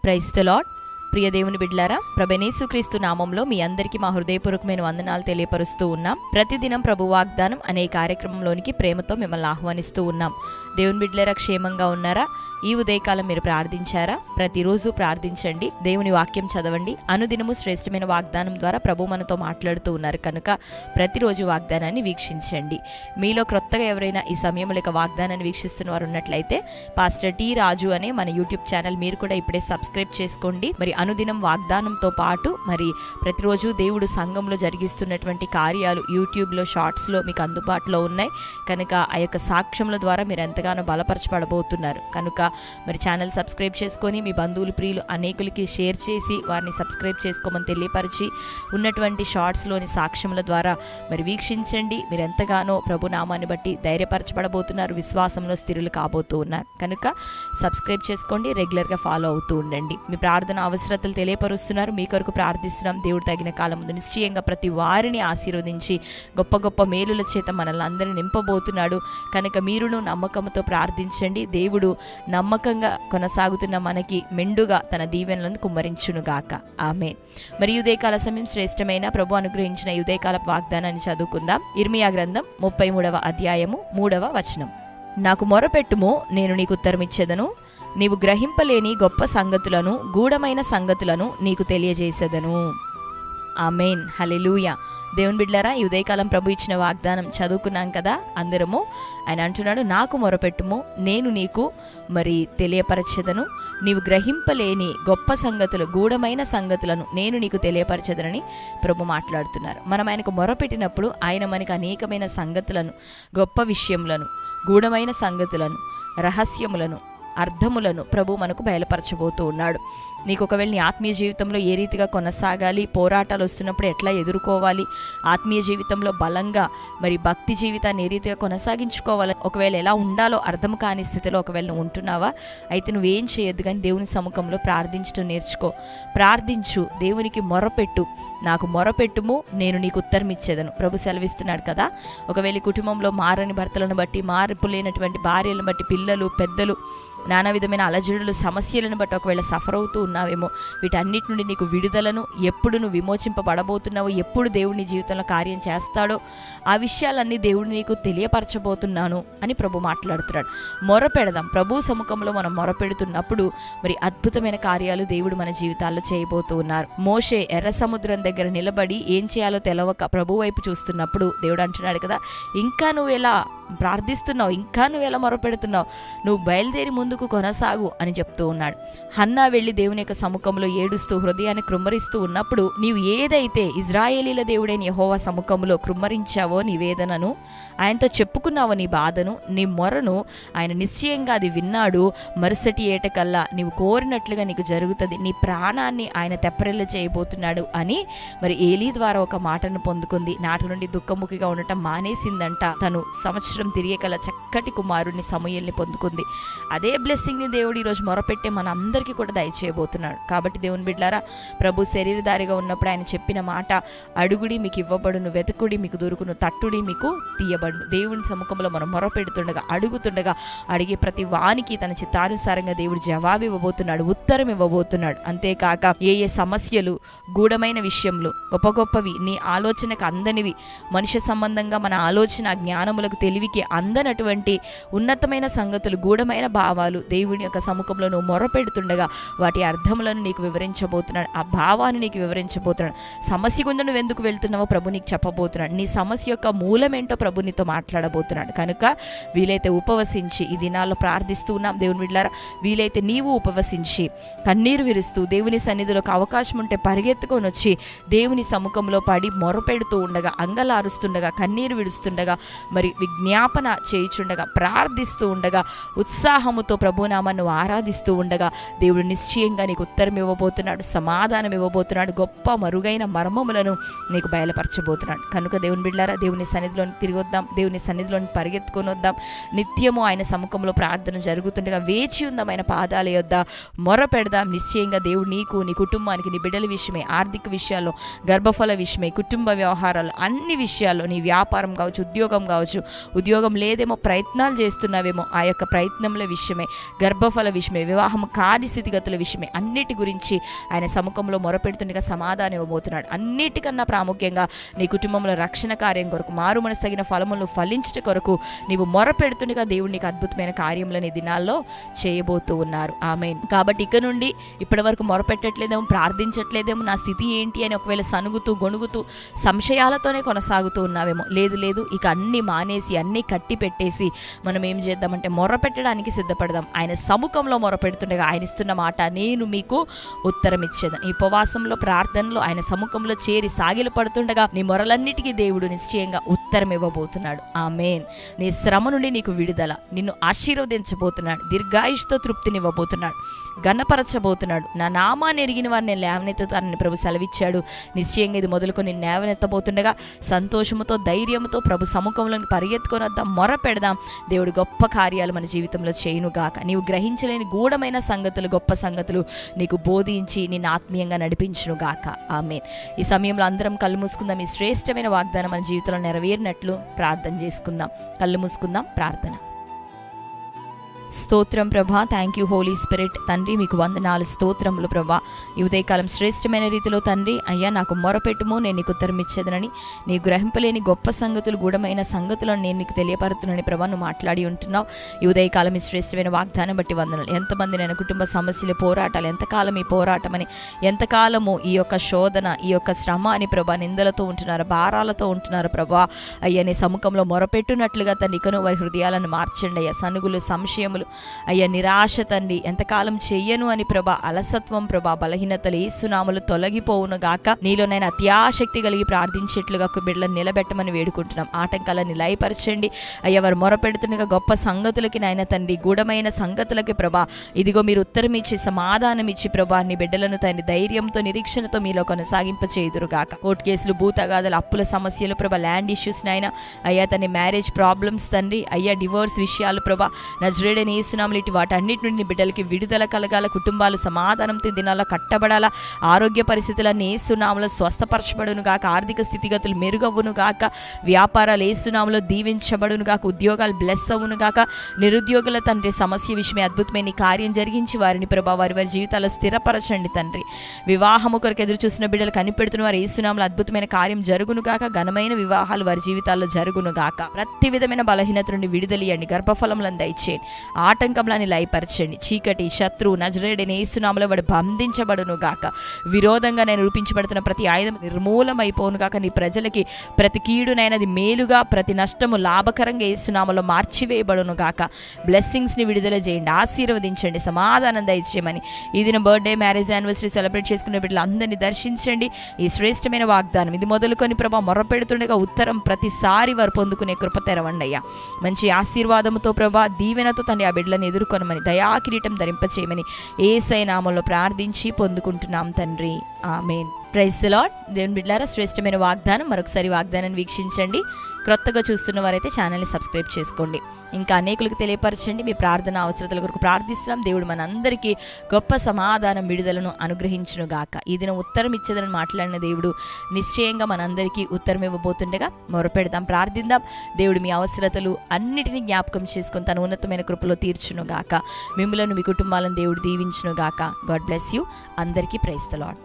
Praise the lord. ప్రియ దేవుని బిడ్డలారా, ప్రభుయేసుక్రీస్తు నామంలో మీ అందరికీ మా హృదయపూర్వకమైన వందనాలు తెలియపరుస్తూ ఉన్నాం. ప్రతిదినం ప్రభు వాగ్దానం అనే కార్యక్రమంలోనికి ప్రేమతో మిమ్మల్ని ఆహ్వానిస్తూ ఉన్నాం. దేవుని బిడ్డలారా, క్షేమంగా ఉన్నారా? ఈ ఉదయకాలం మీరు ప్రార్థించారా? ప్రతిరోజు ప్రార్థించండి, దేవుని వాక్యం చదవండి. అనుదినము శ్రేష్టమైన వాగ్దానం ద్వారా ప్రభు మనతో మాట్లాడుతూ ఉన్నారు కనుక ప్రతిరోజు వాగ్దానాన్ని వీక్షించండి. మీలో క్రొత్తగా ఎవరైనా ఈ సమయంలో వాగ్దానాన్ని వీక్షిస్తున్న వారు ఉన్నట్లయితే పాస్టర్ టి రాజు అనే మన యూట్యూబ్ ఛానల్ మీరు కూడా ఇప్పుడే సబ్స్క్రైబ్ చేసుకోండి. మరి అనుదినం వాగ్దానంతో పాటు మరి ప్రతిరోజు దేవుడు సంఘంలో జరిగిస్తున్నటువంటి కార్యాలు యూట్యూబ్లో షార్ట్స్లో మీకు అందుబాటులో ఉన్నాయి కనుక ఆ యొక్క సాక్ష్యముల ద్వారా మీరు ఎంతగానో బలపరచబడబోతున్నారు. కనుక మరి ఛానల్ సబ్స్క్రైబ్ చేసుకొని మీ బంధువులు ప్రియులు అనేకులకి షేర్ చేసి వారిని సబ్స్క్రైబ్ చేసుకోమని తెలియపరిచి ఉన్నటువంటి షార్ట్స్లోని సాక్ష్యముల ద్వారా మరి వీక్షించండి. మీరు ఎంతగానో ప్రభు నామాన్ని బట్టి ధైర్యపరచబడబోతున్నారు, విశ్వాసంలో స్థిరులు కాబోతూ ఉన్నారు కనుక సబ్స్క్రైబ్ చేసుకోండి, రెగ్యులర్గా ఫాలో అవుతూ ఉండండి. మీ ప్రార్థన అవసరతలు తెలియపరుస్తున్నారు, మీ కొరకు ప్రార్థిస్తున్నాం. దేవుడు తగిన కాలం ముందు నిశ్చయంగా ప్రతి వారిని ఆశీర్వదించి గొప్ప గొప్ప మేలుల చేత మనల్ని అందరినీ నింపబోతున్నాడు కనుక మీరును నమ్మకంతో ప్రార్థించండి. దేవుడు నమ్మకంగా కొనసాగుతున్న మనకి మెండుగా తన దీవెనలను కుమ్మరించునుగాక. ఆమేన్. మరి ఉదయకాల సమయం శ్రేష్టమైన ప్రభు అనుగ్రహించిన ఉదయకాల వాగ్దానాన్ని చదువుకుందాం. ఇర్మియా గ్రంథం 33వ అధ్యాయము 3వ వచనం. నాకు మొరపెట్టుము, నేను నీకు ఉత్తరమిచ్చేదను, నీవు గ్రహింపలేని గొప్ప సంగతులను, గూఢమైన సంగతులను నీకు తెలియజేసేదను. ఆమేన్. హల్లెలూయా. దేవుని బిడ్డలారా, ఈ ఉదయకాలం ప్రభు ఇచ్చిన వాగ్దానం చదువుకున్నాం కదా అందరము. ఆయన అంటున్నాడు, నాకు మొరపెట్టుము, నేను నీకు మరి తెలియపరచెదను, నీవు గ్రహింపలేని గొప్ప సంగతులు, గూఢమైన సంగతులను నేను నీకు తెలియపరచెదనని ప్రభు మాట్లాడుతున్నారు. మనం ఆయనకు మొరపెట్టినప్పుడు ఆయన మనకు అనేకమైన సంగతులను, గొప్ప విషయములను, గూఢమైన సంగతులను, రహస్యములను, అర్థములను ప్రభు మనకు బయలుపరచబోతూ ఉన్నాడు. నీకు ఒకవేళ నీ ఆత్మీయ జీవితంలో ఏ రీతిగా కొనసాగాలి, పోరాటాలు వస్తున్నప్పుడు ఎట్లా ఎదుర్కోవాలి, ఆత్మీయ జీవితంలో బలంగా మరి భక్తి జీవితాన్ని ఏ రీతిగా కొనసాగించుకోవాలి, ఒకవేళ ఎలా ఉండాలో అర్థం కాని స్థితిలో ఒకవేళ నువ్వు ఉంటున్నావా, అయితే నువ్వేం చేయొద్దు కానీ దేవుని సముఖంలో ప్రార్థించడం నేర్చుకో. ప్రార్థించు, దేవునికి మొరపెట్టు. నాకు మొరపెట్టుము, నేను నీకు ఉత్తరం ఇచ్చేదను. ప్రభు సెలవిస్తున్నాడు కదా. ఒకవేళ కుటుంబంలో మారని భర్తలను బట్టి, మార్పు లేనటువంటి భార్యలను బట్టి, పిల్లలు పెద్దలు నానా విధమైన అలజడులు సమస్యలను బట్టి ఒకవేళ సఫర్ అవుతూ ఉన్నావేమో, వీటన్నిటి నుండి నీకు విడుదలను, ఎప్పుడు నువ్వు విమోచింపబడబోతున్నావో, ఎప్పుడు దేవుడు నీ జీవితంలో కార్యం చేస్తాడో ఆ విషయాలన్నీ దేవుడు నీకు తెలియపరచబోతున్నాను అని ప్రభు మాట్లాడుతున్నాడు. మొరపెడదాం. ప్రభు సముఖంలో మనం మొరపెడుతున్నప్పుడు మరి అద్భుతమైన కార్యాలు దేవుడు మన జీవితాల్లో చేయబోతూ ఉన్నారు. మోషే ఎర్ర సముద్రం దగ్గర నిలబడి ఏం చేయాలో తెలవక ప్రభు వైపు చూస్తున్నప్పుడు దేవుడు అంటున్నాడు కదా, ఇంకా నువ్వు ఎలా ప్రార్థిస్తున్నావు, ఇంకా నువ్వు ఎలా మొరపెడుతున్నావు, నువ్వు బయలుదేరి ముందుకు కొనసాగు అని చెప్తూ ఉన్నాడు. హన్నా వెళ్ళి దేవుని యొక్క సముఖంలో ఏడుస్తూ హృదయాన్ని కృమ్మరిస్తూ ఉన్నప్పుడు నీవు ఏదైతే ఇజ్రాయేలీల దేవుడైన యెహోవా సముఖంలో కృమ్మరించావో, నీ వేదనను ఆయనతో చెప్పుకున్నావో, నీ బాధను, నీ మొరను ఆయన నిశ్చయంగా అది విన్నాడు. మరుసటి ఏటకల్లా నీవు కోరినట్లుగా నీకు జరుగుతుంది, నీ ప్రాణాన్ని ఆయన తెప్పరిల్ల చేయబోతున్నాడు అని మరి ఏలీ ద్వారా ఒక మాటను పొందుకుంది. నాటి నుండి దుఃఖముఖిగా ఉండటం మానేసిందంట. తను సంవత్సరం తిరిగేకల చక్కటి కుమారుడిని సమూయేలుని పొందుకుంది. అదే బ్లెస్సింగ్ని దేవుడు ఈరోజు మొరపెట్టే మన అందరికీ కూడా దయచేయబోతున్నాడు. కాబట్టి దేవుని బిడ్డలారా, ప్రభు శరీరధారిగా ఉన్నప్పుడు ఆయన చెప్పిన మాట, అడుగుడి మీకు ఇవ్వబడును, వెతుకుడి మీకు దొరుకును, తట్టుడి మీకు తీయబడును. దేవుని సముఖంలో మనం మొరపెడుతుండగా, అడుగుతుండగా, అడిగే ప్రతి వానికి తన చిత్తానుసారంగా దేవుడు జవాబు ఇవ్వబోతున్నాడు, ఉత్తరం ఇవ్వబోతున్నాడు. అంతేకాక ఏ ఏ సమస్యలు, గూఢమైన విషయములు, గొప్ప గొప్పవి, నీ ఆలోచనకు అందనివి, మనుష్య సంబంధంగా మన ఆలోచన జ్ఞానములకు తెలివికి అందనటువంటి ఉన్నతమైన సంగతులు, గూఢమైన భావాలు దేవుని యొక్క సముఖంలో నువ్వు మొరపెడుతుండగా వాటి అర్థములను నీకు వివరించబోతున్నాడు, ఆ భావాన్ని నీకు వివరించబోతున్నాడు. సమస్య గుండా నువ్వు ఎందుకు వెళ్తున్నావో ప్రభు నీకు చెప్పబోతున్నాడు. నీ సమస్య యొక్క మూలమేంటో ప్రభు నీతో మాట్లాడబోతున్నాడు. కనుక వీలైతే ఉపవసించి, ఈ దినాల్లో ప్రార్థిస్తూ ఉన్నాం దేవుని బిడ్డలారా, వీలైతే నీవు ఉపవసించి కన్నీరు విరుస్తూ దేవుని సన్నిధిలోకి అవకాశం ఉంటే పరిగెత్తుకొని వచ్చి దేవుని సముఖంలో పడి మొరపెడుతూ ఉండగా, అంగలారుస్తుండగా, కన్నీరు విడుస్తుండగా, మరి విజ్ఞాపన చేయుచుండగా, ప్రార్థిస్తూ ఉండగా, ఉత్సాహముతో ప్రభునామాన్ని ఆరాధిస్తూ ఉండగా దేవుడు నిశ్చయంగా నీకు ఉత్తరం ఇవ్వబోతున్నాడు, సమాధానం ఇవ్వబోతున్నాడు, గొప్ప మరుగైన మర్మములను నీకు బయలుపరచబోతున్నాడు. కనుక దేవుని బిడ్డలారా, దేవుని సన్నిధిలోని తిరిగి వద్దాం, దేవుని సన్నిధిలోని పరిగెత్తుకొని వద్దాం. నిత్యము ఆయన సముఖంలో ప్రార్థన జరుగుతుండగా వేచి ఉందాం, ఆయన పాదాల యొద్ద మొర పెడదాం. నిశ్చయంగా దేవుడు నీకు, నీ కుటుంబానికి, నీ బిడ్డల విషయమే, ఆర్థిక విషయాల్లో, గర్భఫల విషయమే, కుటుంబ వ్యవహారాలు, అన్ని విషయాల్లో, నీ వ్యాపారం కావచ్చు, ఉద్యోగం కావచ్చు, ఉద్యోగం లేదేమో ప్రయత్నాలు చేస్తున్నావేమో, ఆ యొక్క ప్రయత్నముల విషయమే, గర్భఫల విషయమే, వివాహం కాని స్థితిగతుల విషయమే, అన్నిటి గురించి ఆయన సముఖంలో మొరపెడుతుండగా సమాధానం ఇవ్వబోతున్నాడు. అన్నిటికన్నా ప్రాముఖ్యంగా నీ కుటుంబంలో రక్షణ కార్యం కొరకు, మారు మనసు తగిన ఫలములను ఫలించట కొరకు నీవు మొరపెడుతుండగా దేవుడు నీకు అద్భుతమైన కార్యములను ఈ దినాల్లో చేయబోతూ ఉన్నారు. ఆమేన్. కాబట్టి ఇక నుండి ఇప్పటి వరకు మొరపెట్టట్లేదేమో, ప్రార్థించట్లేదేమో, నా స్థితి ఏంటి అని ఒకవేళ సనుగుతూ గొణుగుతూ సంశయాలతోనే కొనసాగుతూ ఉన్నావేమో, లేదు ఇక అన్నీ మానేసి అన్నీ కట్టి పెట్టేసి మనం ఏం చేద్దామంటే మొరపెట్టడానికి సిద్ధపడదాం. ఆయన సముఖంలో మొరపెడుతుండగా ఆయన ఇస్తున్న మాట, నేను మీకు ఉత్తరం ఇచ్చేదాన్ని. ఈ ఉపవాసంలో ప్రార్థనలో ఆయన సముఖంలో చేరి సాగిలు పడుతుండగా నీ మొరలన్నిటికీ దేవుడు నిశ్చయంగా ఉత్తరం ఇవ్వబోతున్నాడు. ఆమేన్. నీ శ్రమ నుండి నీకు విడుదల, నిన్ను ఆశీర్వదించబోతున్నాడు, దీర్ఘాయుష్తో తృప్తినివ్వబోతున్నాడు, ఘనపరచబోతున్నాడు. నా నామాన్ని ఎరిగిన వారిని నేను లేవనెత్తుతానని ప్రభు సెలవిచ్చాడు. నిశ్చయంగా ఇది మొదలుకొని లేవనెత్తబోతుండగా సంతోషముతో ధైర్యంతో ప్రభు సముఖంలోని పరిగెత్తుకొని వద్దాం, మొర పెడదాం. దేవుడు గొప్ప కార్యాలు మన జీవితంలో చేయునుగాక. నీవు గ్రహించలేని గూఢమైన సంగతులు, గొప్ప సంగతులు నీకు బోధించి నిన్ను ఆత్మీయంగా నడిపించునుగాక. ఆమేన్. ఈ సమయంలో అందరం కళ్ళు మూసుకుందాం. ఈ శ్రేష్టమైన వాగ్దానం మన జీవితంలో నెరవేరినట్లు ప్రార్థన చేసుకుందాం. కళ్ళు మూసుకుందాం. ప్రార్థన. స్తోత్రం ప్రభా, థ్యాంక్ యూ హోలీ స్పిరిట్. తండ్రి మీకు వందనాలు, స్తోత్రములు ప్రభా. ఈ ఉదయకాలం శ్రేష్టమైన రీతిలో తండ్రి అయ్యా నాకు మొరపెట్టుము, నేను నీకు ఉత్తరం ఇచ్చేదనని, నీ గ్రహింపలేని గొప్ప సంగతులు, గూఢమైన సంగతులను నేను నీకు తెలియపరుతున్నాను ప్రభా. నువ్వు మాట్లాడి ఉంటున్నావు. ఈ ఉదయకాలం ఈ శ్రేష్టమైన వాగ్దానం బట్టి వందనాలు. ఎంతమంది నేను కుటుంబ సమస్యలు, పోరాటాలు, ఎంతకాలం ఈ పోరాటం అని, ఎంతకాలము ఈ యొక్క శోధన, ఈ యొక్క శ్రమ అని ప్రభా నిందలతో ఉంటున్నారు, భారాలతో ఉంటున్నారు ప్రభా. అయ్యా నీ సముఖంలో మొరపెట్టున్నట్లుగా తండ్రి ఇకను వారి హృదయాలను మార్చండి అయ్యా. సనుగులు, సంశయములు అయ్యా, నిరాశ తండ్రి, ఎంతకాలం చెయ్యను అని ప్రభా, అలసత్వం ప్రభా, బలహీనతలు యేసునామములో తొలగిపోవును గాక. నీలోనైనా అత్యాశక్తి కలిగి ప్రార్థించేట్లుగా ఒక బిడ్డలను నిలబెట్టమని వేడుకుంటున్నాం. ఆటంకాలను లయపరచండి అయ్యా. వారు మొరపెడుతుండగా గొప్ప సంగతులకి నాయన తండ్రి, గూఢమైన సంగతులకి ప్రభా ఇదిగో మీరు ఉత్తరం ఇచ్చి సమాధానం ఇచ్చి ప్రభా నీ బిడ్డలను తండ్రి ధైర్యంతో, నిరీక్షణతో మీలో కొనసాగింప చేయుదురుగాక. కోర్టు కేసులు, భూతగాథలు, అప్పుల సమస్యలు ప్రభా, ల్యాండ్ ఇష్యూస్ నాయన అయ్యా తండ్రి, మ్యారేజ్ ప్రాబ్లమ్స్ తండ్రి అయ్యా, డివోర్స్ విషయాలు ప్రభా నజరేయుడైన యేసునామములో ఇటు వాటన్నిటి నుండి బిడ్డలకి విడుదల కలగాల, కుటుంబాలు సమాధానంతో దినాల్లో కట్టబడాలా, ఆరోగ్య పరిస్థితులన్నీ యేసునామములో స్వస్థపరచబడును గాక, ఆర్థిక స్థితిగతులు మెరుగవును గాక, వ్యాపారాలు యేసునామములో దీవించబడును గాక, ఉద్యోగాలు బ్లెస్ అవును గాక. నిరుద్యోగుల తండ్రి సమస్య విషయమే అద్భుతమైన కార్యం జరిగించి వారిని ప్రభా వారి జీవితాల్లో స్థిరపరచండి తండ్రి. వివాహము కొరకు ఎదురు చూసిన బిడ్డలు కనిపెడుతున్న వారు యేసునామములో అద్భుతమైన కార్యం జరుగును గాక, ఘనమైన వివాహాలు వారి జీవితాల్లో జరుగును గాక. ప్రతి విధమైన బలహీనత నుండి విడుదలియండి, గర్భఫలములను దయచేయండి, ఆటంకములని లయపరచండి. చీకటి శత్రువు నజరేయుడైన యేసునామములో వాడు బంధించబడును గాక. విరోధంగా నేను రూపించబడుతున్న ప్రతి ఆయుధం నిర్మూలమైపోను గాక. నీ ప్రజలకి ప్రతి కీడునైనది మేలుగా, ప్రతి నష్టము లాభకరంగా యేసునామములో మార్చివేయబడును గాక. బ్లెస్సింగ్స్ని విడుదల చేయండి, ఆశీర్వదించండి, సమాధానం దయచేయమని ఈ దిన బర్త్డే, మ్యారేజ్ యానివర్సరీ సెలబ్రేట్ చేసుకునే బిడ్డలు అందరినీ దర్శించండి. ఈ శ్రేష్టమైన వాగ్దానం ఇది మొదలుకొని ప్రభా మొరపెడుతుండగా ఉత్తరం ప్రతిసారి వారు పొందుకునే కృప తెరవండి అయ్యా. మంచి ఆశీర్వాదముతో ప్రభా, దీవెనతో తండ్రి ఆ బిడ్డలను ఎదుర్కొనమని, దయాకిరీటం ధరింపచేయమని యేసయ్య నామములో ప్రార్థించి పొందుకుంటున్నాం తండ్రి. ఆమేన్. Praise the lord. దేవుని బిడ్డలారా, శ్రేష్టమైన వాగ్దానం మరొకసారి వాగ్దానాన్ని వీక్షించండి. క్రొత్తగా చూస్తున్న వారైతే ఛానల్ని సబ్స్క్రైబ్ చేసుకోండి. ఇంకా అనేకులకు తెలియపరచండి. మీ ప్రార్థన అవసరతల కొరకు ప్రార్థిస్తున్నాం. దేవుడు మనందరికీ గొప్ప సమాధానం, విడుదలను అనుగ్రహించును గాక. ఈ దినం ఉత్తరం ఇచ్చేదని మాట్లాడిన దేవుడు నిశ్చయంగా మనందరికీ ఉత్తరం ఇవ్వబోతుండగా మొరపెడదాం, ప్రార్థిద్దాం. దేవుడు మీ అవసరతలు అన్నిటినీ జ్ఞాపకం చేసుకుని తన ఉన్నతమైన కృపలో తీర్చును గాక. మిమ్మలను, మీ కుటుంబాలను దేవుడు దీవించును గాక. God bless you. అందరికీ ప్రైజ్ ది లార్డ్.